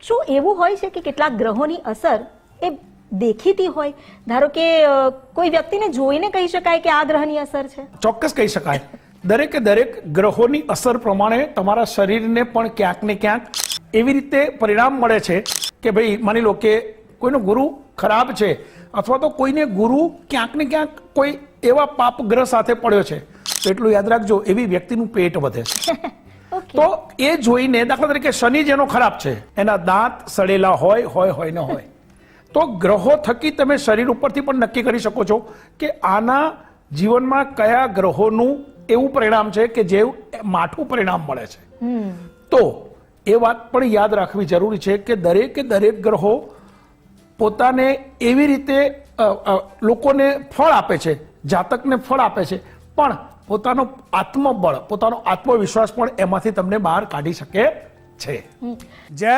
શું એવું હોય છે કે કેટલાક ગ્રહોની અસર એ દેખીતી હોય? ધારો કે કોઈ વ્યક્તિને જોઈને કહી શકાય કે આ ગ્રહની અસર છે? ચોક્કસ કહી શકાય. દરેકે દરેક ગ્રહોની અસર પ્રમાણે તમારા શરીરને પણ ક્યાંક ને ક્યાંક એવી રીતે પરિણામ મળે છે કે ભાઈ માની લો કે કોઈનો ગુરુ ખરાબ છે અથવા તો કોઈને ગુરુ ક્યાંક ને ક્યાંક કોઈ એવા પાપ ગ્રહ સાથે પડ્યો છે તો એટલું યાદ રાખજો, એવી વ્યક્તિનું પેટ વધે છે. તો એ જોઈને દાખલા તરીકે શનિ જેનો ખરાબ છે એના દાંત સડેલા હોય ન હોય તો ગ્રહો થકી તમે શરીર ઉપરથી પણ નક્કી કરી શકો છો કે આના જીવનમાં કયા ગ્રહોનું એવું પરિણામ છે કે જે માઠું પરિણામ મળે છે. તો એ વાત પણ યાદ રાખવી જરૂરી છે કે દરેકે દરેક ગ્રહો પોતાને એવી રીતે લોકોને ફળ આપે છે, જાતકને ફળ આપે છે, પણ પોતાનો આત્મબળ, પોતાનો આત્મવિશ્વાસ પણ એમાંથી તમને બહાર કાઢી શકે છે. જય